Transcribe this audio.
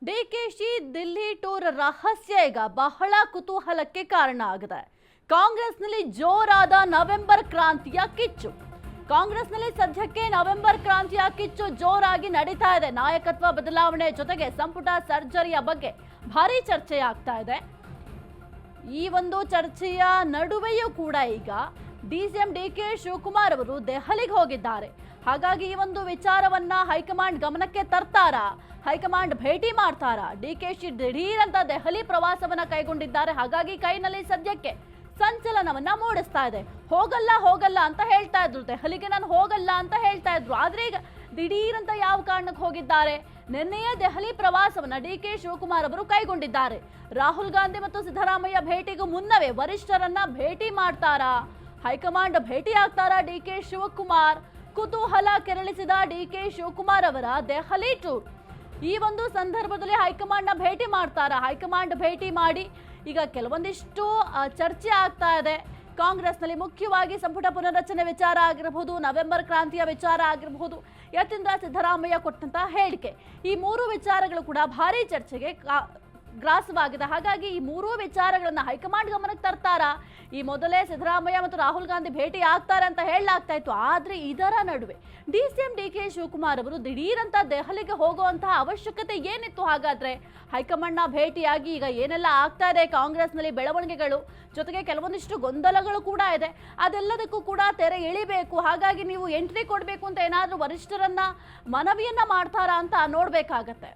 DKShi Delhi tour ರಹಸ್ಯ ಈಗ ಬಹಳ ಕುತೂಹಲಕ್ಕೆ ಕಾರಣ ಆಗಿದೆ. ಕಾಂಗ್ರೆಸ್ನಲ್ಲಿ ಜೋರಾದ ನವೆಂಬರ್ ಕ್ರಾಂತಿಯ ಕಿಚ್ಚು. ಕಾಂಗ್ರೆಸ್ನಲ್ಲಿ ಸದ್ಯಕ್ಕೆ ನವೆಂಬರ್ ಕ್ರಾಂತಿಯ ಕಿಚ್ಚು ಜೋರಾಗಿ ನಡೀತಾ ಇದೆ. ನಾಯಕತ್ವ ಬದಲಾವಣೆ ಜೊತೆಗೆ ಸಂಪುಟ ಸರ್ಜರಿಯ ಬಗ್ಗೆ ಭಾರಿ ಚರ್ಚೆ ಆಗ್ತಾ ಇದೆ. ಈ ಒಂದು ಚರ್ಚೆಯ ನಡುವೆಯೂ ಕೂಡ ಈಗ ಡಿಸಿಎಂ ಡಿಕೆ ಶಿವಕುಮಾರ್ ಅವರು ದೆಹಲಿಗೆ ಹೋಗಿದ್ದಾರೆ. ಹಾಗಾಗಿ ಈ ಒಂದು ವಿಚಾರವನ್ನ ಹೈಕಮಾಂಡ್ ಗಮನಕ್ಕೆ ತರ್ತಾರಾ, ಹೈಕಮಾಂಡ್ ಭೇಟಿ ಮಾಡ್ತಾರಾ? ಡಿಕೆಶಿ ದಿಢೀರ್ ಅಂತ ದೆಹಲಿ ಪ್ರವಾಸವನ್ನ ಕೈಗೊಂಡಿದ್ದಾರೆ. ಹಾಗಾಗಿ ಕೈನಲ್ಲಿ ಸದ್ಯಕ್ಕೆ ಸಂಚಲನವನ್ನ ಮೂಡಿಸ್ತಾ ಇದೆ. ಹೋಗಲ್ಲ ಅಂತ ಹೇಳ್ತಾ ಇದ್ರು, ದೆಹಲಿಗೆ ನಾನು ಹೋಗಲ್ಲ ಅಂತ ಹೇಳ್ತಾ ಇದ್ರು. ಆದ್ರೆ ಈಗ ದಿಢೀರ್ ಅಂತ ಯಾವ ಕಾರಣಕ್ಕೆ ಹೋಗಿದ್ದಾರೆ? ನಿನ್ನೆಯೇ ದೆಹಲಿ ಪ್ರವಾಸವನ್ನ ಡಿಕೆ ಶಿವಕುಮಾರ್ ಅವರು ಕೈಗೊಂಡಿದ್ದಾರೆ. ರಾಹುಲ್ ಗಾಂಧಿ ಮತ್ತು ಸಿದ್ದರಾಮಯ್ಯ ಭೇಟಿಗೂ ಮುನ್ನವೇ ವರಿಷ್ಠರನ್ನ ಭೇಟಿ ಮಾಡ್ತಾರಾ? ಹೈಕಮಾಂಡ್ ಭೇಟಿ ಆಗ್ತಾರಾ ಡಿಕೆ ಶಿವಕುಮಾರ್? ಕುತೂಹಲ ಕೆರಳಿಸಿದ ಡಿಕೆ ಶಿವಕುಮಾರ್ ಅವರ ದೆಹಲಿ ಟೂರ್. ಈ ಒಂದು ಸಂದರ್ಭದಲ್ಲಿ ಹೈಕಮಾಂಡ್ ನ ಭೇಟಿ ಮಾಡ್ತಾರಾ? ಹೈಕಮಾಂಡ್ ಭೇಟಿ ಮಾಡಿ ಈಗ ಕೆಲವೊಂದಿಷ್ಟು ಚರ್ಚೆ ಆಗ್ತಾ ಇದೆ. ಕಾಂಗ್ರೆಸ್ನಲ್ಲಿ ಮುಖ್ಯವಾಗಿ ಸಂಪುಟ ಪುನರ್ರಚನೆ ವಿಚಾರ ಆಗಿರಬಹುದು, ನವೆಂಬರ್ ಕ್ರಾಂತಿಯ ವಿಚಾರ ಆಗಿರಬಹುದು, ಯತೀಂದ್ರ ಸಿದ್ದರಾಮಯ್ಯ ಕೊಟ್ಟಂತಹ ಹೇಳಿಕೆ, ಈ ಮೂರು ವಿಚಾರಗಳು ಕೂಡ ಭಾರಿ ಚರ್ಚೆಗೆ ಗ್ರಾಸವಾಗಿದೆ. ಹಾಗಾಗಿ ಈ ಮೂರೂ ವಿಚಾರಗಳನ್ನ ಹೈಕಮಾಂಡ್ ಗಮನಕ್ಕೆ ತರ್ತಾರಾ? ಈ ಮೊದಲೇ ಸಿದ್ದರಾಮಯ್ಯ ಮತ್ತು ರಾಹುಲ್ ಗಾಂಧಿ ಭೇಟಿ ಆಗ್ತಾರೆ ಅಂತ ಹೇಳಲಾಗ್ತಾ ಇತ್ತು. ಆದ್ರೆ ಇದರ ನಡುವೆ ಡಿಸಿಎಂ ಡಿಕೆ ಶಿವಕುಮಾರ್ ಅವರು ದಿಢೀರ್ ಅಂತ ದೆಹಲಿಗೆ ಹೋಗುವಂತಹ ಅವಶ್ಯಕತೆ ಏನಿತ್ತು? ಹಾಗಾದ್ರೆ ಹೈಕಮಾಂಡ್ ನ ಭೇಟಿಯಾಗಿ ಈಗ ಏನೆಲ್ಲ ಆಗ್ತಾ ಇದೆ ಕಾಂಗ್ರೆಸ್ನಲ್ಲಿ ಬೆಳವಣಿಗೆಗಳು, ಜೊತೆಗೆ ಕೆಲವೊಂದಿಷ್ಟು ಗೊಂದಲಗಳು ಕೂಡ ಇದೆ, ಅದೆಲ್ಲದಕ್ಕೂ ಕೂಡ ತೆರೆ ಎಳಿಬೇಕು. ಹಾಗಾಗಿ ನೀವು ಎಂಟ್ರಿ ಕೊಡಬೇಕು ಅಂತ ಏನಾದ್ರೂ ವರಿಷ್ಠರನ್ನ ಮನವಿಯನ್ನ ಮಾಡ್ತಾರಾ ಅಂತ ನೋಡ್ಬೇಕಾಗತ್ತೆ.